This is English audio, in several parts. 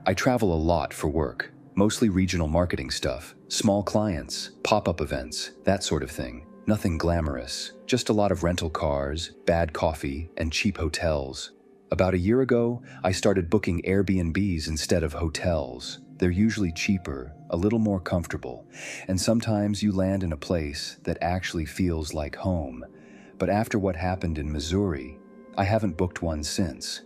I travel a lot for work, mostly regional marketing stuff, small clients, pop-up events, that sort of thing. Nothing glamorous, just a lot of rental cars, bad coffee, and cheap hotels. About a year ago, I started booking Airbnbs instead of hotels. They're usually cheaper, a little more comfortable, and sometimes you land in a place that actually feels like home. But after what happened in Missouri, I haven't booked one since.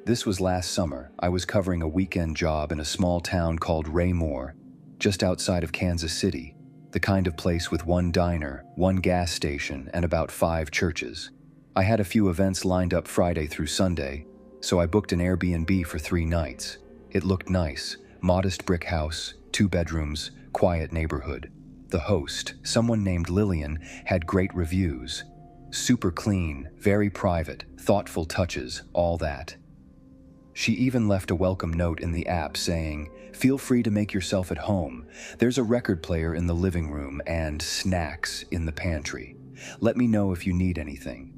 This was last summer. I was covering a weekend job in a small town called Raymore, just outside of Kansas City, the kind of place with one diner, one gas station, and about 5 churches. I had a few events lined up Friday through Sunday, so I booked an Airbnb for 3 nights. It looked nice, modest brick house, 2 bedrooms, quiet neighborhood. The host, someone named Lillian, had great reviews. Super clean, very private, thoughtful touches, all that. She even left a welcome note in the app saying, "Feel free to make yourself at home. There's a record player in the living room and snacks in the pantry. Let me know if you need anything."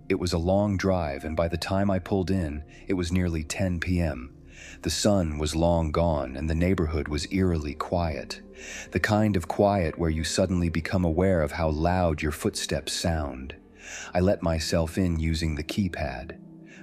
It was a long drive, and by the time I pulled in, it was nearly 10 p.m. The sun was long gone, and the neighborhood was eerily quiet. The kind of quiet where you suddenly become aware of how loud your footsteps sound. I let myself in using the keypad.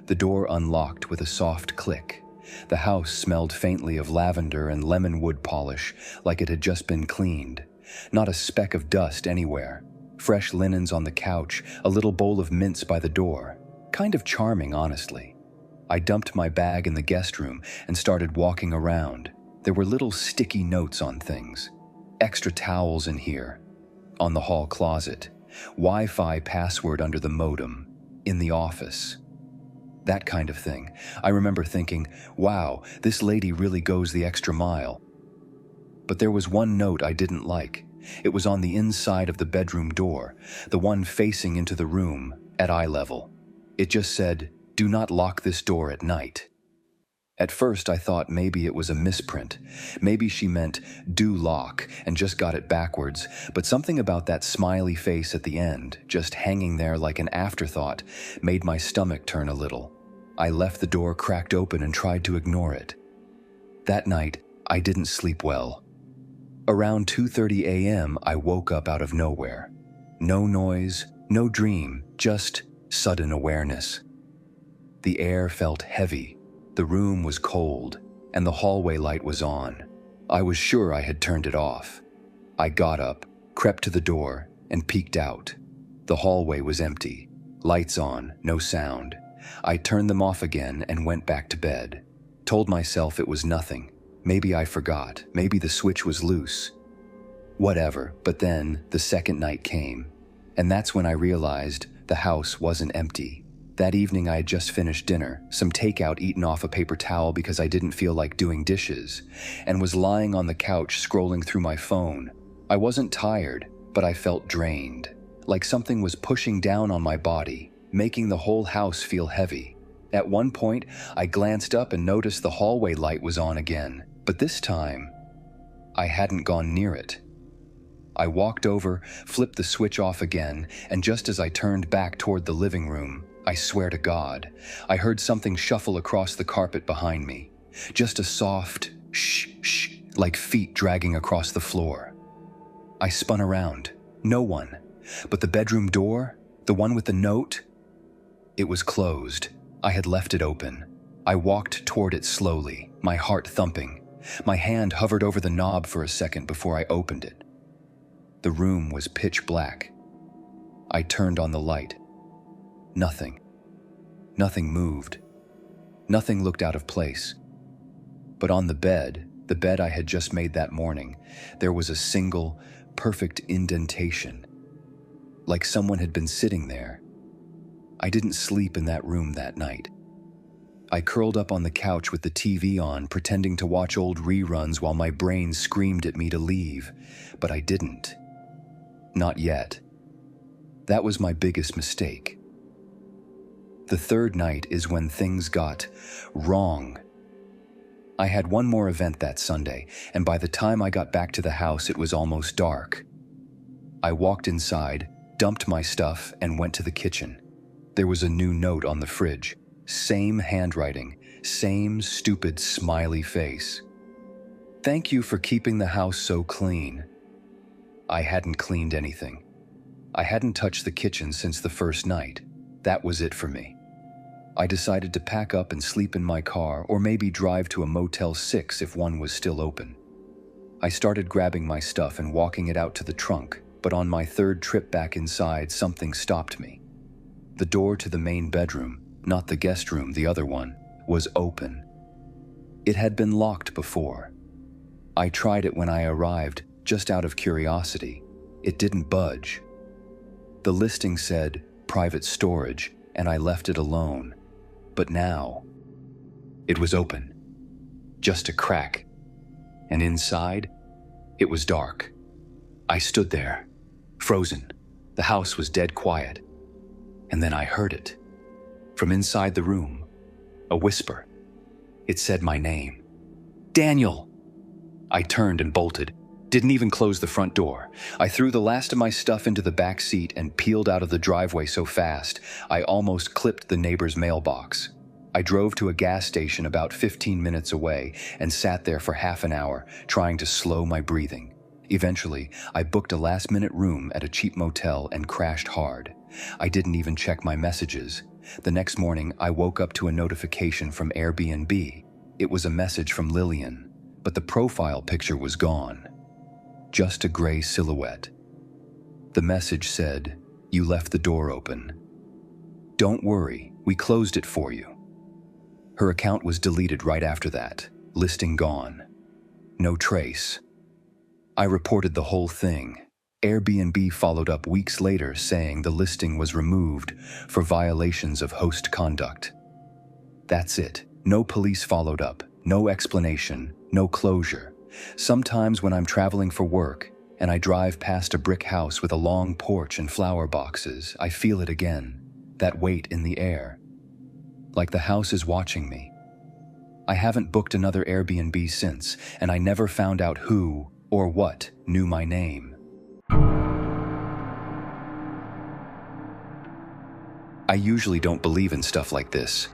The door unlocked with a soft click. The house smelled faintly of lavender and lemon wood polish, like it had just been cleaned. Not a speck of dust anywhere. Fresh linens on the couch, a little bowl of mints by the door. Kind of charming, honestly. I dumped my bag in the guest room and started walking around. There were little sticky notes on things. Extra towels in here. On the hall closet. Wi-Fi password under the modem. In the office. That kind of thing. I remember thinking, wow, this lady really goes the extra mile. But there was one note I didn't like. It was on the inside of the bedroom door, the one facing into the room, at eye level. It just said, "Do not lock this door at night." At first I thought maybe it was a misprint. Maybe she meant, "do lock," and just got it backwards, but something about that smiley face at the end, just hanging there like an afterthought, made my stomach turn a little. I left the door cracked open and tried to ignore it. That night, I didn't sleep well. Around 2:30 a.m., I woke up out of nowhere. No noise, no dream, just sudden awareness. The air felt heavy. The room was cold, and the hallway light was on. I was sure I had turned it off. I got up, crept to the door, and peeked out. The hallway was empty. Lights on, no sound. I turned them off again and went back to bed. Told myself it was nothing. Maybe I forgot. Maybe the switch was loose. Whatever, but then the second night came. And that's when I realized the house wasn't empty. That evening I had just finished dinner, some takeout eaten off a paper towel because I didn't feel like doing dishes, and was lying on the couch scrolling through my phone. I wasn't tired, but I felt drained, like something was pushing down on my body, making the whole house feel heavy. At one point, I glanced up and noticed the hallway light was on again, but this time, I hadn't gone near it. I walked over, flipped the switch off again, and just as I turned back toward the living room, I swear to God, I heard something shuffle across the carpet behind me. Just a soft shh, shh, like feet dragging across the floor. I spun around. No one. But the bedroom door, the one with the note, it was closed. I had left it open. I walked toward it slowly, my heart thumping. My hand hovered over the knob for a second before I opened it. The room was pitch black. I turned on the light. Nothing. Nothing moved. Nothing looked out of place. But on the bed I had just made that morning, there was a single, perfect indentation. Like someone had been sitting there. I didn't sleep in that room that night. I curled up on the couch with the TV on, pretending to watch old reruns while my brain screamed at me to leave, but I didn't. Not yet. That was my biggest mistake. The third night is when things got wrong. I had one more event that Sunday, and by the time I got back to the house, it was almost dark. I walked inside, dumped my stuff, and went to the kitchen. There was a new note on the fridge. Same handwriting, Same stupid smiley face. Thank you for keeping the house so clean. I hadn't cleaned anything. I hadn't touched the kitchen since the first night. That was it for me. I decided to pack up and sleep in my car, or maybe drive to a Motel 6 if one was still open. I started grabbing my stuff and walking it out to the trunk, but on my third trip back inside, something stopped me. The door to the main bedroom, not the guest room, the other one, was open. It had been locked before. I tried it when I arrived, just out of curiosity. It didn't budge. The listing said, private storage, and I left it alone. But now, it was open. Just a crack. And inside, it was dark. I stood there, frozen. The house was dead quiet. And then I heard it. From inside the room, a whisper. It said my name. Daniel! I turned and bolted. Didn't even close the front door. I threw the last of my stuff into the back seat and peeled out of the driveway so fast, I almost clipped the neighbor's mailbox. I drove to a gas station about 15 minutes away and sat there for half an hour, trying to slow my breathing. Eventually, I booked a last-minute room at a cheap motel and crashed hard. I didn't even check my messages. The next morning, I woke up to a notification from Airbnb. It was a message from Lillian, but the profile picture was gone. Just a gray silhouette. The message said, "You left the door open. Don't worry, we closed it for you." Her account was deleted right after that, listing gone. No trace. I reported the whole thing. Airbnb followed up weeks later saying the listing was removed for violations of host conduct. That's it. No police followed up, no explanation, no closure. Sometimes when I'm traveling for work and I drive past a brick house with a long porch and flower boxes, I feel it again, that weight in the air. Like the house is watching me. I haven't booked another Airbnb since, and I never found out who or what knew my name. I usually don't believe in stuff like this.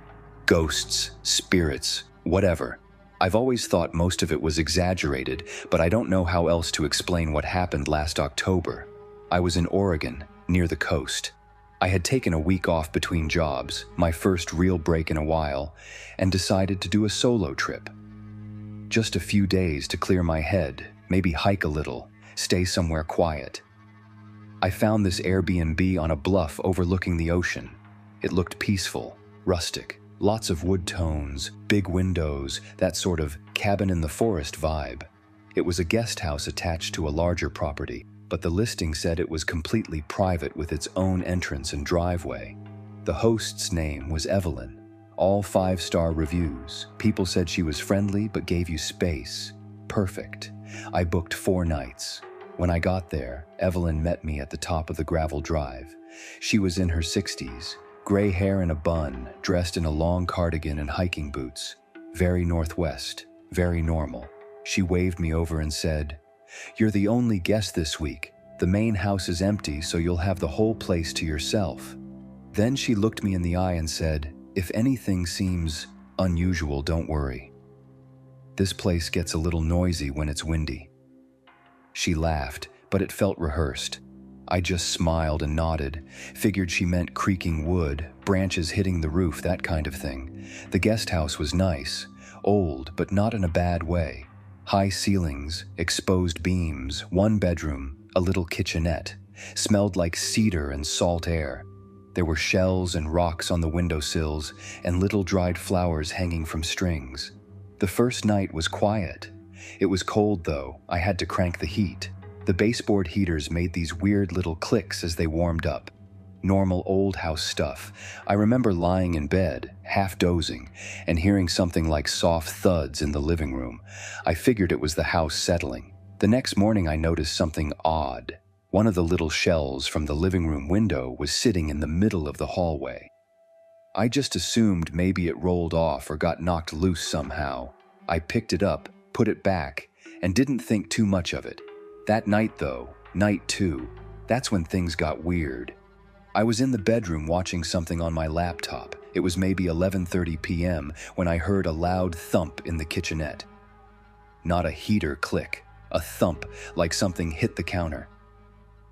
Ghosts, spirits, whatever. I've always thought most of it was exaggerated, but I don't know how else to explain what happened last October. I was in Oregon, near the coast. I had taken a week off between jobs, my first real break in a while, and decided to do a solo trip. Just a few days to clear my head, maybe hike a little, stay somewhere quiet. I found this Airbnb on a bluff overlooking the ocean. It looked peaceful, rustic, lots of wood tones, big windows, that sort of cabin in the forest vibe. It was a guest house attached to a larger property, but the listing said it was completely private with its own entrance and driveway. The host's name was Evelyn. All 5-star reviews. People said she was friendly but gave you space. Perfect. I booked 4 nights. When I got there, Evelyn met me at the top of the gravel drive. She was in her 60s, gray hair in a bun, dressed in a long cardigan and hiking boots. Very Northwest, very normal. She waved me over and said, "You're the only guest this week. The main house is empty, so you'll have the whole place to yourself." Then she looked me in the eye and said, "If anything seems unusual, don't worry. This place gets a little noisy when it's windy." She laughed, but it felt rehearsed. I just smiled and nodded, figured she meant creaking wood, branches hitting the roof, that kind of thing. The guest house was nice, old, but not in a bad way. High ceilings, exposed beams, 1 bedroom, a little kitchenette. Smelled like cedar and salt air. There were shells and rocks on the windowsills and little dried flowers hanging from strings. The first night was quiet. It was cold though, I had to crank the heat. The baseboard heaters made these weird little clicks as they warmed up. Normal old house stuff. I remember lying in bed, half dozing, and hearing something like soft thuds in the living room. I figured it was the house settling. The next morning I noticed something odd. One of the little shells from the living room window was sitting in the middle of the hallway. I just assumed maybe it rolled off or got knocked loose somehow. I picked it up, put it back, and didn't think too much of it. That night though, night 2, that's when things got weird. I was in the bedroom watching something on my laptop. It was maybe 11:30 p.m. when I heard a loud thump in the kitchenette. Not a heater click, a thump like something hit the counter.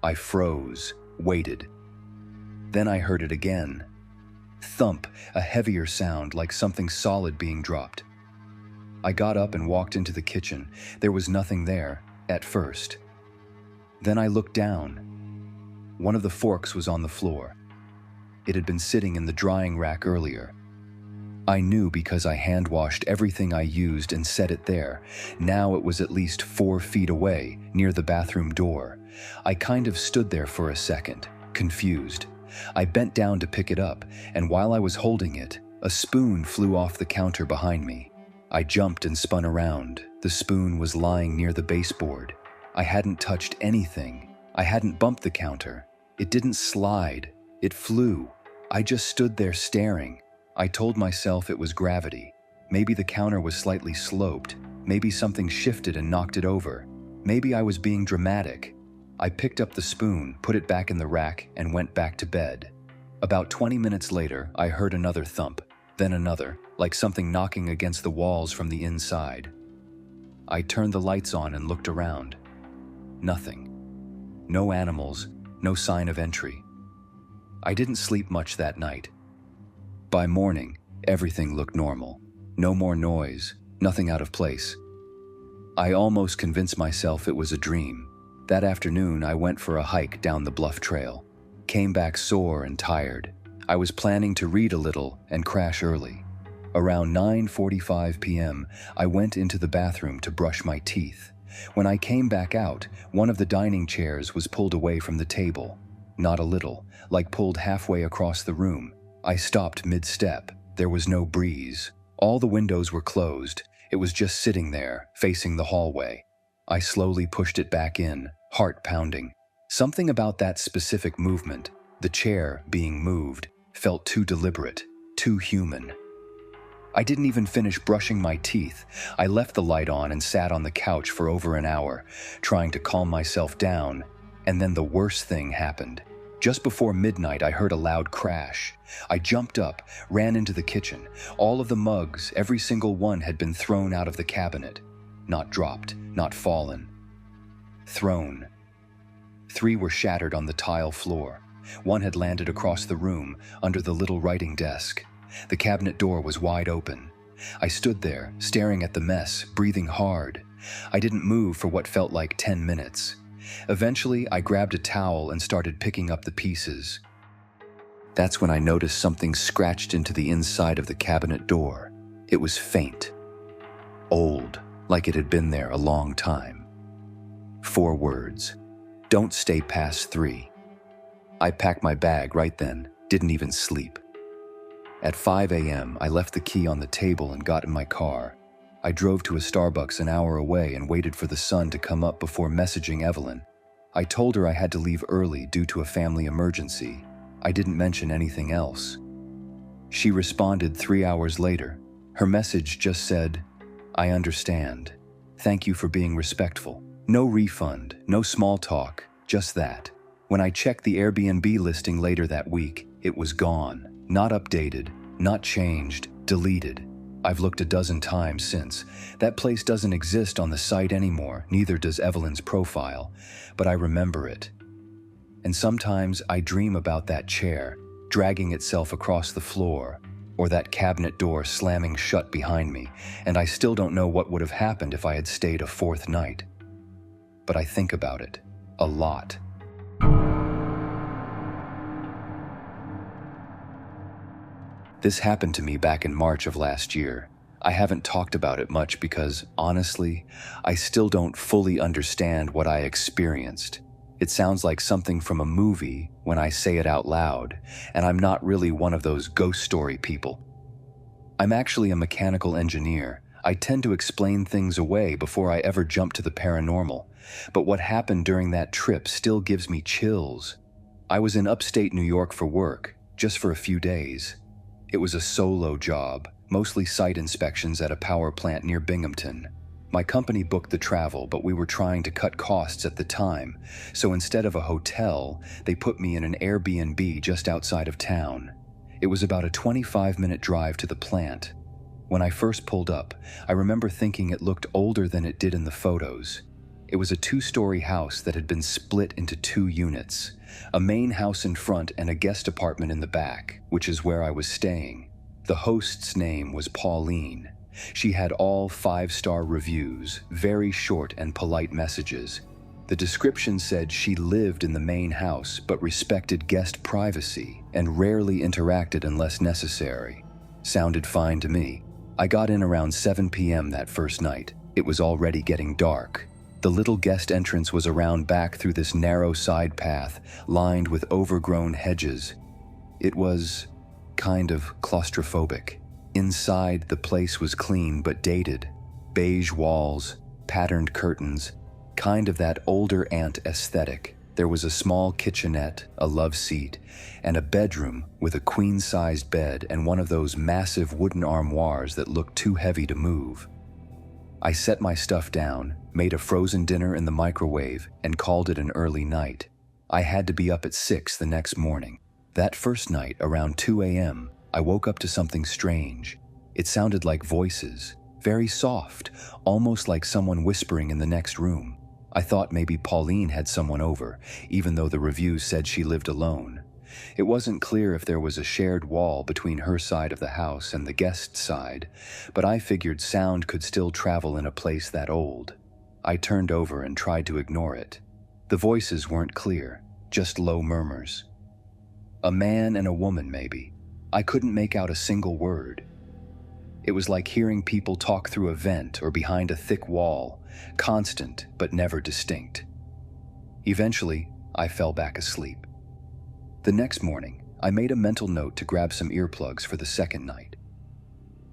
I froze, waited. Then I heard it again. Thump, a heavier sound like something solid being dropped. I got up and walked into the kitchen. There was nothing there, at first. Then I looked down. One of the forks was on the floor. It had been sitting in the drying rack earlier. I knew because I hand-washed everything I used and set it there. Now it was at least 4 feet away, near the bathroom door. I kind of stood there for a second, confused. I bent down to pick it up, and while I was holding it, a spoon flew off the counter behind me. I jumped and spun around. The spoon was lying near the baseboard. I hadn't touched anything. I hadn't bumped the counter. It didn't slide. It flew. I just stood there staring. I told myself it was gravity. Maybe the counter was slightly sloped. Maybe something shifted and knocked it over. Maybe I was being dramatic. I picked up the spoon, put it back in the rack, and went back to bed. About 20 minutes later, I heard another thump, then another, like something knocking against the walls from the inside. I turned the lights on and looked around. Nothing. No animals, no sign of entry. I didn't sleep much that night. By morning, everything looked normal. No more noise, nothing out of place. I almost convinced myself it was a dream. That afternoon, I went for a hike down the bluff trail. Came back sore and tired. I was planning to read a little and crash early. Around 9:45 p.m., I went into the bathroom to brush my teeth. When I came back out, one of the dining chairs was pulled away from the table. Not a little, like pulled halfway across the room. I stopped mid-step. There was no breeze. All the windows were closed. It was just sitting there, facing the hallway. I slowly pushed it back in, heart pounding. Something about that specific movement, the chair being moved, felt too deliberate, too human. I didn't even finish brushing my teeth. I left the light on and sat on the couch for over an hour, trying to calm myself down. And then the worst thing happened. Just before midnight, I heard a loud crash. I jumped up, ran into the kitchen. All of the mugs, every single one, had been thrown out of the cabinet. Not dropped, not fallen. Thrown. 3 were shattered on the tile floor. 1 had landed across the room, under the little writing desk. The cabinet door was wide open. I stood there, staring at the mess, breathing hard. I didn't move for what felt like 10 minutes. Eventually, I grabbed a towel and started picking up the pieces. That's when I noticed something scratched into the inside of the cabinet door. It was faint. Old, like it had been there a long time. 4 words. Don't stay past 3. I packed my bag right then, didn't even sleep. At 5 a.m., I left the key on the table and got in my car. I drove to a Starbucks an hour away and waited for the sun to come up before messaging Evelyn. I told her I had to leave early due to a family emergency. I didn't mention anything else. She responded 3 hours later. Her message just said, "I understand. Thank you for being respectful. No refund, no small talk, just that." When I checked the Airbnb listing later that week, it was gone. Not updated, not changed, deleted. I've looked a dozen times since. That place doesn't exist on the site anymore, neither does Evelyn's profile, but I remember it. And sometimes I dream about that chair, dragging itself across the floor, or that cabinet door slamming shut behind me, and I still don't know what would have happened if I had stayed a 4th night. But I think about it, a lot. This happened to me back in March of last year. I haven't talked about it much because, honestly, I still don't fully understand what I experienced. It sounds like something from a movie when I say it out loud, and I'm not really one of those ghost story people. I'm actually a mechanical engineer. I tend to explain things away before I ever jump to the paranormal, but what happened during that trip still gives me chills. I was in upstate New York for work, just for a few days. It was a solo job, mostly site inspections at a power plant near Binghamton. My company booked the travel, but we were trying to cut costs at the time, so instead of a hotel, they put me in an Airbnb just outside of town. It was about a 25-minute drive to the plant. When I first pulled up, I remember thinking it looked older than it did in the photos. It was a 2-story house that had been split into 2 units, a main house in front and a guest apartment in the back, which is where I was staying. The host's name was Pauline. She had all 5-star reviews, very short and polite messages. The description said she lived in the main house but respected guest privacy and rarely interacted unless necessary. Sounded fine to me. I got in around 7 p.m. that first night. It was already getting dark. The little guest entrance was around back through this narrow side path, lined with overgrown hedges. It was kind of claustrophobic. Inside, the place was clean but dated. Beige walls, patterned curtains, kind of that older aunt aesthetic. There was a small kitchenette, a love seat, and a bedroom with a queen-sized bed and one of those massive wooden armoires that looked too heavy to move. I set my stuff down, made a frozen dinner in the microwave, and called it an early night. I had to be up at 6 the next morning. That first night, around 2 a.m., I woke up to something strange. It sounded like voices, very soft, almost like someone whispering in the next room. I thought maybe Pauline had someone over, even though the reviews said she lived alone. It wasn't clear if there was a shared wall between her side of the house and the guest side, but I figured sound could still travel in a place that old. I turned over and tried to ignore it. The voices weren't clear, just low murmurs. A man and a woman, maybe. I couldn't make out a single word. It was like hearing people talk through a vent or behind a thick wall, constant but never distinct. Eventually, I fell back asleep. The next morning, I made a mental note to grab some earplugs for the second night.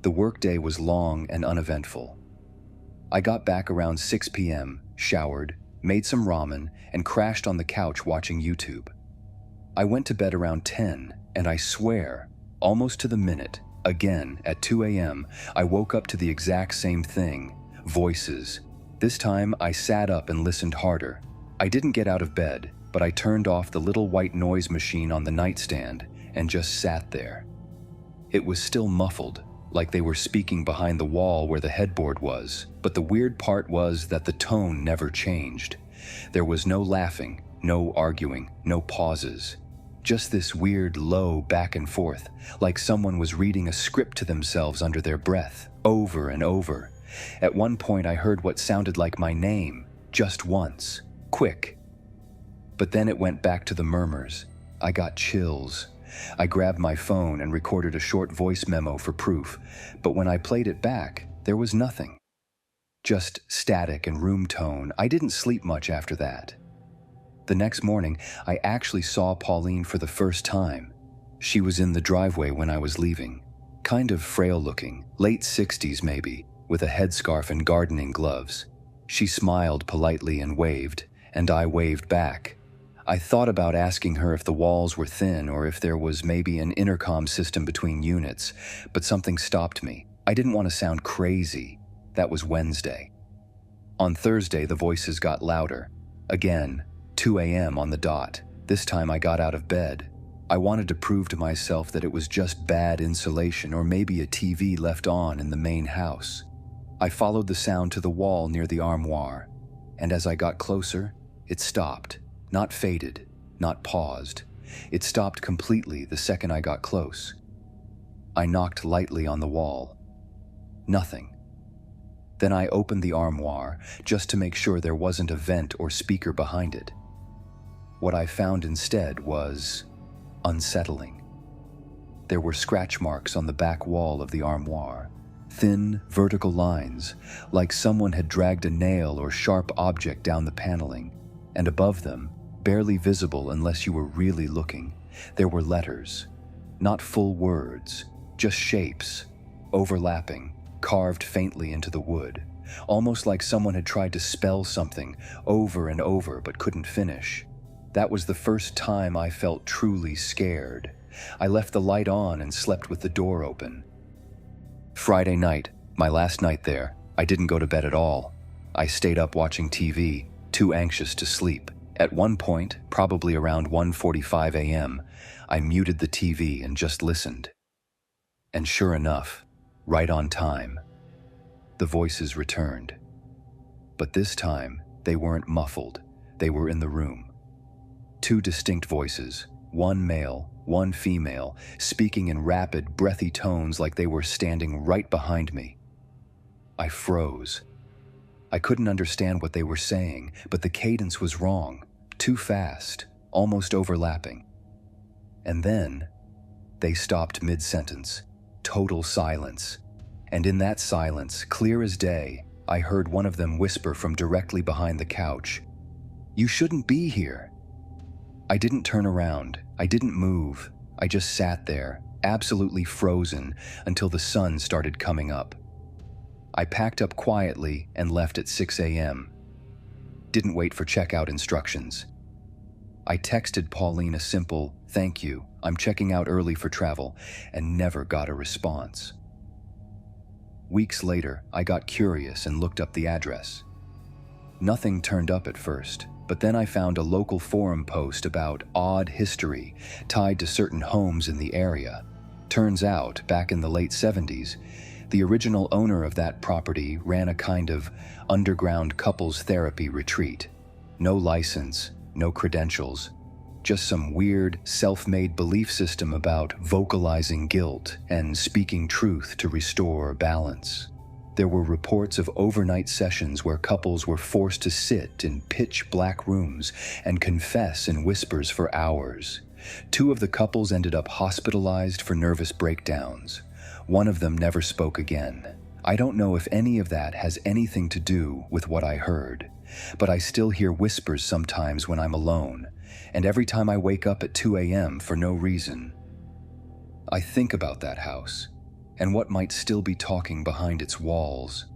The workday was long and uneventful. I got back around 6 p.m., showered, made some ramen, and crashed on the couch watching YouTube. I went to bed around 10, and I swear, almost to the minute, again at 2 a.m., I woke up to the exact same thing, voices. This time, I sat up and listened harder. I didn't get out of bed, but I turned off the little white noise machine on the nightstand and just sat there. It was still muffled, like they were speaking behind the wall where the headboard was, but the weird part was that the tone never changed. There was no laughing, no arguing, no pauses. Just this weird low back and forth, like someone was reading a script to themselves under their breath, over and over. At one point I heard what sounded like my name, just once, quick. But then it went back to the murmurs. I got chills. I grabbed my phone and recorded a short voice memo for proof, but when I played it back, there was nothing. Just static and room tone. I didn't sleep much after that. The next morning, I actually saw Pauline for the first time. She was in the driveway when I was leaving. Kind of frail-looking, late 60s maybe, with a headscarf and gardening gloves. She smiled politely and waved, and I waved back. I thought about asking her if the walls were thin or if there was maybe an intercom system between units, but something stopped me. I didn't want to sound crazy. That was Wednesday. On Thursday, the voices got louder. Again, 2 a.m. on the dot. This time I got out of bed. I wanted to prove to myself that it was just bad insulation or maybe a TV left on in the main house. I followed the sound to the wall near the armoire, and as I got closer, it stopped. Not faded, not paused. It stopped completely the second I got close. I knocked lightly on the wall. Nothing. Then I opened the armoire just to make sure there wasn't a vent or speaker behind it. What I found instead was unsettling. There were scratch marks on the back wall of the armoire, thin, vertical lines, like someone had dragged a nail or sharp object down the paneling, and above them, barely visible unless you were really looking, there were letters. Not full words, just shapes, overlapping, carved faintly into the wood, almost like someone had tried to spell something over and over but couldn't finish. That was the first time I felt truly scared. I left the light on and slept with the door open. Friday night, my last night there, I didn't go to bed at all. I stayed up watching TV, too anxious to sleep. At one point, probably around 1:45 a.m., I muted the TV and just listened. And sure enough, right on time, the voices returned. But this time, they weren't muffled. They were in the room. Two distinct voices, one male, one female, speaking in rapid, breathy tones like they were standing right behind me. I froze. I couldn't understand what they were saying, but the cadence was wrong, too fast, almost overlapping. And then, they stopped mid-sentence, total silence. And in that silence, clear as day, I heard one of them whisper from directly behind the couch, "You shouldn't be here." I didn't turn around, I didn't move, I just sat there, absolutely frozen, until the sun started coming up. I packed up quietly and left at 6 a.m. Didn't wait for checkout instructions. I texted Pauline a simple, "Thank you, I'm checking out early for travel," and never got a response. Weeks later, I got curious and looked up the address. Nothing turned up at first, but then I found a local forum post about odd history tied to certain homes in the area. Turns out, back in the late 70s, the original owner of that property ran a kind of underground couples therapy retreat. No license, no credentials, just some weird, self-made belief system about vocalizing guilt and speaking truth to restore balance. There were reports of overnight sessions where couples were forced to sit in pitch-black rooms and confess in whispers for hours. Two of the couples ended up hospitalized for nervous breakdowns. One of them never spoke again. I don't know if any of that has anything to do with what I heard, but I still hear whispers sometimes when I'm alone, and every time I wake up at 2 a.m. for no reason. I think about that house, and what might still be talking behind its walls.